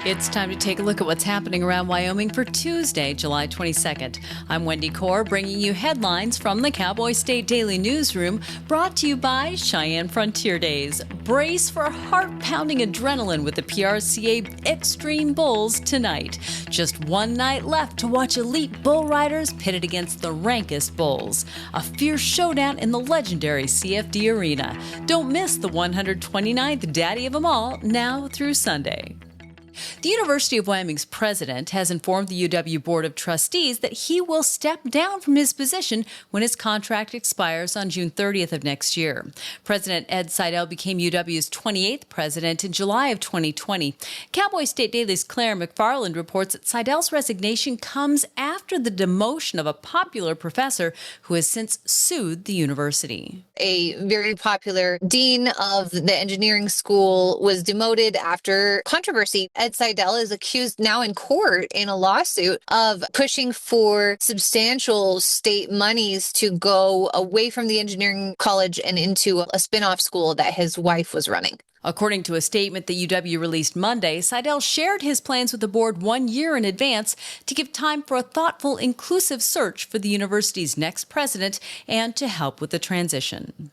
It's time to take a look at what's happening around Wyoming for Tuesday, July 22nd. I'm Wendy Kaur, bringing you headlines from the Cowboy State Daily Newsroom, brought to you by Cheyenne Frontier Days. Brace for heart-pounding adrenaline with the PRCA Extreme Bulls tonight. Just one night left to watch elite bull riders pitted against the rankest bulls. A fierce showdown in the legendary CFD Arena. Don't miss the 129th Daddy of them all, now through Sunday. The University of Wyoming's president has informed the UW Board of Trustees that he will step down from his position when his contract expires on June 30th of next year. President Ed Seidel became UW's 28th president in July of 2020. Cowboy State Daily's Claire McFarland reports that Seidel's resignation comes after the demotion of a popular professor who has since sued the university. A very popular dean of the engineering school was demoted after controversy. Ed Seidel is accused now in court in a lawsuit of pushing for substantial state monies to go away from the engineering college and into a spin-off school that his wife was running. According to a statement that UW released Monday, Seidel shared his plans with the board 1 year in advance to give time for a thoughtful, inclusive search for the university's next president and to help with the transition.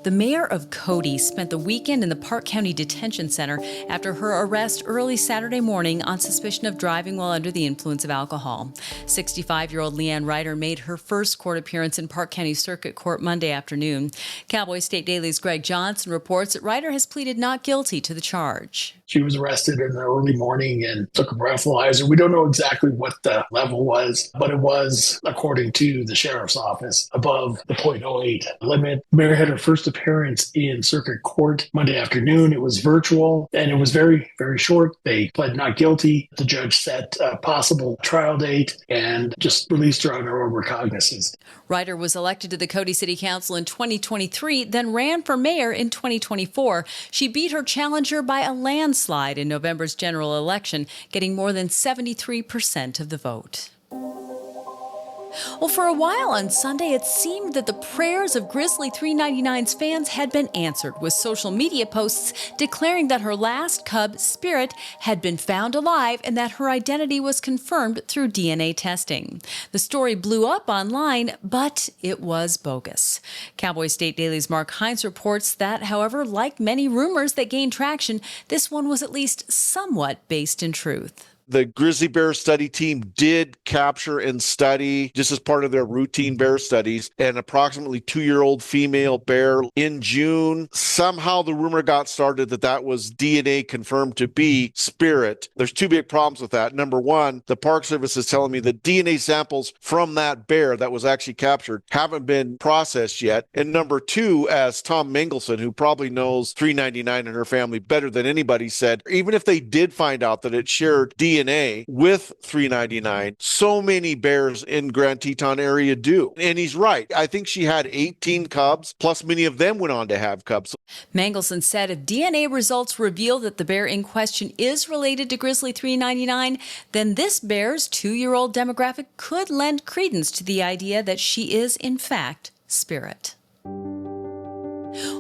The mayor of Cody spent the weekend in the Park County Detention Center after her arrest early Saturday morning on suspicion of driving while under the influence of alcohol. 65-year-old Leanne Ryder made her first court appearance in Park County Circuit Court Monday afternoon. Cowboy State Daily's Greg Johnson reports that Ryder has pleaded not guilty to the charge. She was arrested in the early morning and took a breathalyzer. We don't know exactly what the level was, but it was, according to the sheriff's office, above the .08 limit. Mary had her first appearance in circuit court Monday afternoon. It was virtual and it was very, very short. They pled not guilty. The judge set a possible trial date and just released her on her own recognizance. Ryder was elected to the Cody City Council in 2023, then ran for mayor in 2024. She beat her challenger by a landslide in November's general election, getting more than 73% of the vote. Well, for a while on Sunday, it seemed that the prayers of Grizzly 399's fans had been answered, with social media posts declaring that her last cub, Spirit, had been found alive and that her identity was confirmed through DNA testing. The story blew up online, but it was bogus. Cowboy State Daily's Mark Hines reports that, however, like many rumors that gained traction, this one was at least somewhat based in truth. The grizzly bear study team did capture and study, just as part of their routine bear studies, an approximately 2-year-old female bear in June. Somehow the rumor got started that that was DNA confirmed to be Spirit. There's two big problems with that. Number one, the Park Service is telling me that DNA samples from that bear that was actually captured haven't been processed yet. And number two, as Tom Mengelson, who probably knows 399 and her family better than anybody, said, even if they did find out that it shared DNA with 399, so many bears in Grand Teton area do. And he's right. I think she had 18 cubs, plus many of them went on to have cubs. Mengelson said if DNA results reveal that the bear in question is related to Grizzly 399, then this bear's 2-year-old demographic could lend credence to the idea that she is, in fact, Spirit.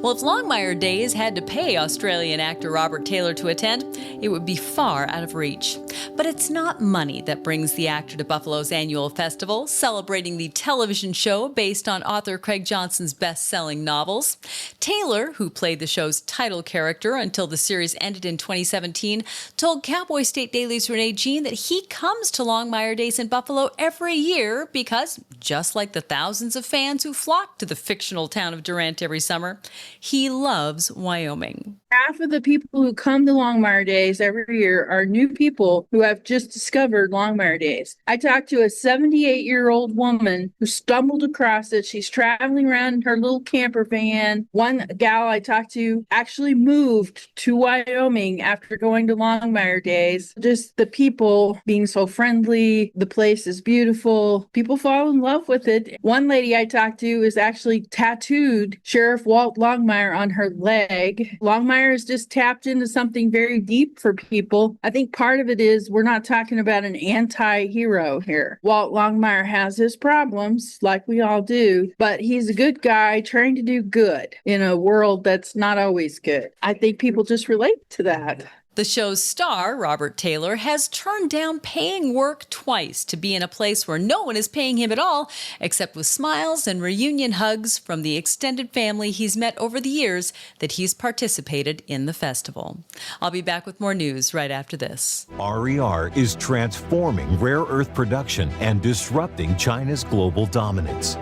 Well, if Longmire Days had to pay Australian actor Robert Taylor to attend, it would be far out of reach. But it's not money that brings the actor to Buffalo's annual festival, celebrating the television show based on author Craig Johnson's best-selling novels. Taylor, who played the show's title character until the series ended in 2017, told Cowboy State Daily's Renee Jean that he comes to Longmire Days in Buffalo every year because, just like the thousands of fans who flock to the fictional town of Durant every summer, he loves Wyoming. Half of the people who come to Longmire Days every year are new people who have just discovered Longmire Days. I talked to a 78-year-old woman who stumbled across it. She's traveling around in her little camper van. One gal I talked to actually moved to Wyoming after going to Longmire Days. Just the people being so friendly. The place is beautiful. People fall in love with it. One lady I talked to is actually tattooed Sheriff Walt Longmire on her leg. Longmire has just tapped into something very deep for people. I think part of it is we're not talking about an anti-hero here. Walt Longmire has his problems, like we all do, but he's a good guy trying to do good in a world that's not always good. I think people just relate to that. The show's star, Robert Taylor, has turned down paying work twice to be in a place where no one is paying him at all, except with smiles and reunion hugs from the extended family he's met over the years that he's participated in the festival. I'll be back with more news right after this. RER is transforming rare earth production and disrupting China's global dominance.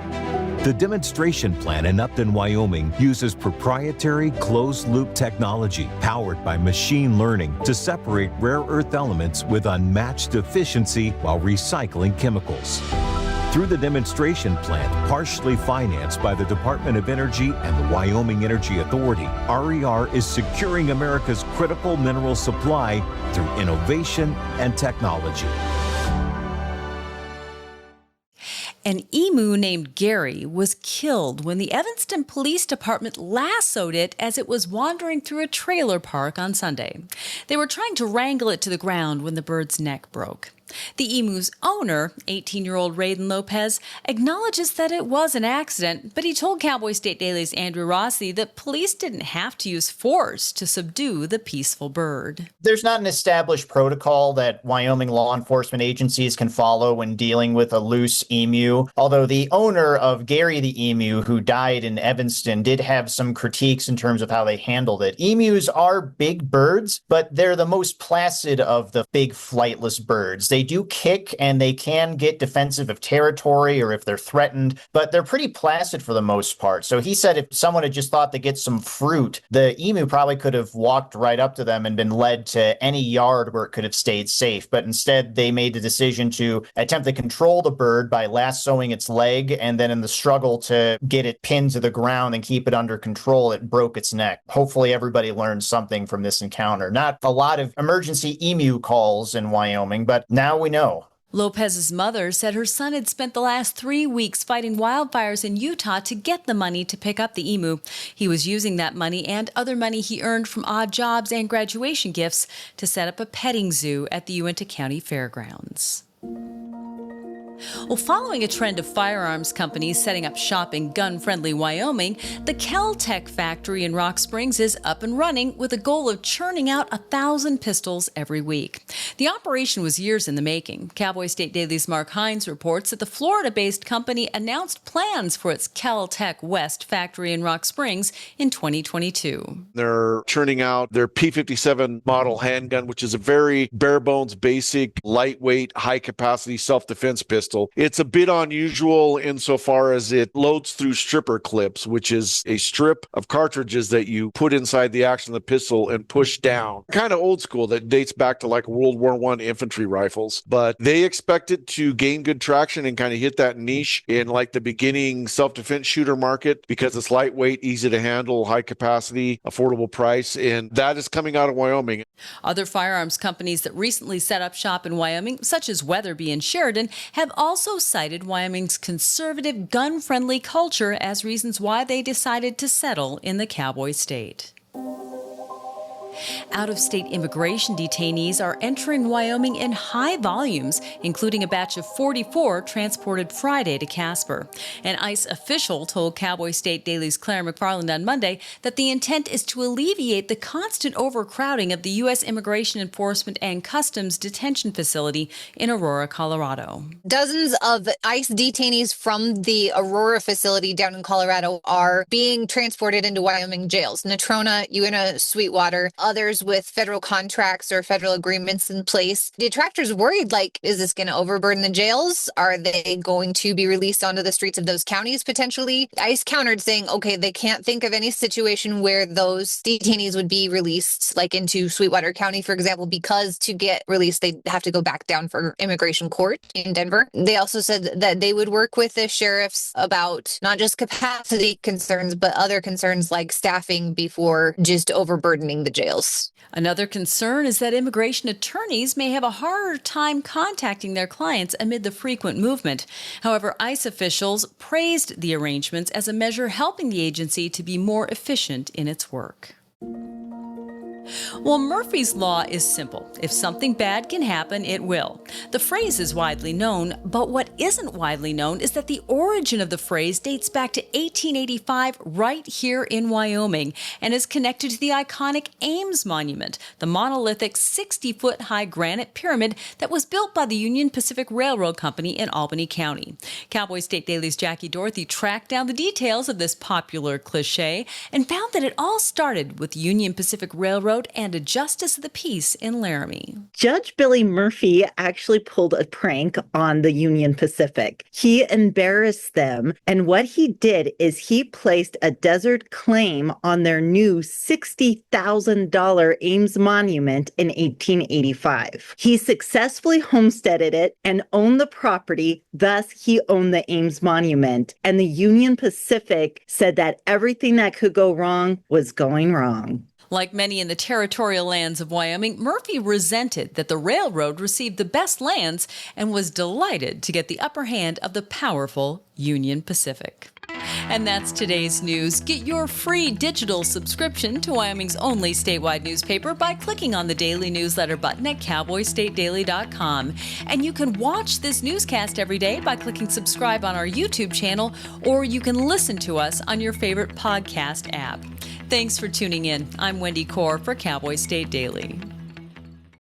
The demonstration plant in Upton, Wyoming uses proprietary closed-loop technology powered by machine learning to separate rare earth elements with unmatched efficiency while recycling chemicals. Through the demonstration plant, partially financed by the Department of Energy and the Wyoming Energy Authority, RER is securing America's critical mineral supply through innovation and technology. An emu named Gary was killed when the Evanston Police Department lassoed it as it was wandering through a trailer park on Sunday. They were trying to wrangle it to the ground when the bird's neck broke. The emu's owner, 18-year-old Raiden Lopez, acknowledges that it was an accident, but he told Cowboy State Daily's Andrew Rossi that police didn't have to use force to subdue the peaceful bird. There's not an established protocol that Wyoming law enforcement agencies can follow when dealing with a loose emu, although the owner of Gary the emu, who died in Evanston, did have some critiques in terms of how they handled it. Emus are big birds, but they're the most placid of the big flightless birds. They do kick and they can get defensive of territory or if they're threatened, but they're pretty placid for the most part. So he said if someone had just thought to get some fruit, the emu probably could have walked right up to them and been led to any yard where it could have stayed safe. But instead, they made the decision to attempt to control the bird by lassoing its leg. And then in the struggle to get it pinned to the ground and keep it under control, it broke its neck. Hopefully, everybody learned something from this encounter. Not a lot of emergency emu calls in Wyoming, but now we know. Lopez's mother said her son had spent the last 3 weeks fighting wildfires in Utah to get the money to pick up the emu. He was using that money and other money he earned from odd jobs and graduation gifts to set up a petting zoo at the Uinta County Fairgrounds. Well, following a trend of firearms companies setting up shop in gun-friendly Wyoming, the KelTech factory in Rock Springs is up and running with a goal of churning out 1,000 pistols every week. The operation was years in the making. Cowboy State Daily's Mark Hines reports that the Florida-based company announced plans for its KelTech West factory in Rock Springs in 2022. They're churning out their P57 model handgun, which is a very bare-bones, basic, lightweight, high-capacity self-defense pistol. It's a bit unusual insofar as it loads through stripper clips, which is a strip of cartridges that you put inside the action of the pistol and push down. Kind of old school that dates back to like World War I infantry rifles. But they expect it to gain good traction and kind of hit that niche in like the beginning self-defense shooter market because it's lightweight, easy to handle, high capacity, affordable price. And that is coming out of Wyoming. Other firearms companies that recently set up shop in Wyoming, such as Weatherby and Sheridan, have also cited Wyoming's conservative, gun-friendly culture as reasons why they decided to settle in the Cowboy State. Out-of-state immigration detainees are entering Wyoming in high volumes, including a batch of 44 transported Friday to Casper. An ICE official told Cowboy State Daily's Claire McFarland on Monday that the intent is to alleviate the constant overcrowding of the U.S. Immigration Enforcement and Customs detention facility in Aurora, Colorado. Dozens of ICE detainees from the Aurora facility down in Colorado are being transported into Wyoming jails. Natrona, Uinta, Sweetwater, others with federal contracts or federal agreements in place. Detractors worried, like, is this going to overburden the jails? Are they going to be released onto the streets of those counties potentially? ICE countered saying, okay, they can't think of any situation where those detainees would be released, like into Sweetwater County, for example, because to get released, they have to go back down for immigration court in Denver. They also said that they would work with the sheriffs about not just capacity concerns, but other concerns like staffing before just overburdening the jails. Another concern is that immigration attorneys may have a harder time contacting their clients amid the frequent movement. However, ICE officials praised the arrangements as a measure helping the agency to be more efficient in its work. Well, Murphy's Law is simple. If something bad can happen, it will. The phrase is widely known, but what isn't widely known is that the origin of the phrase dates back to 1885 right here in Wyoming and is connected to the iconic Ames Monument, the monolithic 60-foot-high granite pyramid that was built by the Union Pacific Railroad Company in Albany County. Cowboy State Daily's Jackie Dorothy tracked down the details of this popular cliche and found that it all started with Union Pacific Railroad and a justice of the peace in Laramie. Judge Billy Murphy actually pulled a prank on the Union Pacific. He embarrassed them, and what he did is he placed a desert claim on their new $60,000 Ames Monument in 1885. He successfully homesteaded it and owned the property, thus he owned the Ames Monument, and the Union Pacific said that everything that could go wrong was going wrong. Like many in the territorial lands of Wyoming, Murphy resented that the railroad received the best lands and was delighted to get the upper hand of the powerful Union Pacific. And that's today's news. Get your free digital subscription to Wyoming's only statewide newspaper by clicking on the daily newsletter button at cowboystatedaily.com. And you can watch this newscast every day by clicking subscribe on our YouTube channel, or you can listen to us on your favorite podcast app. Thanks for tuning in. I'm Wendy Corr for Cowboy State Daily.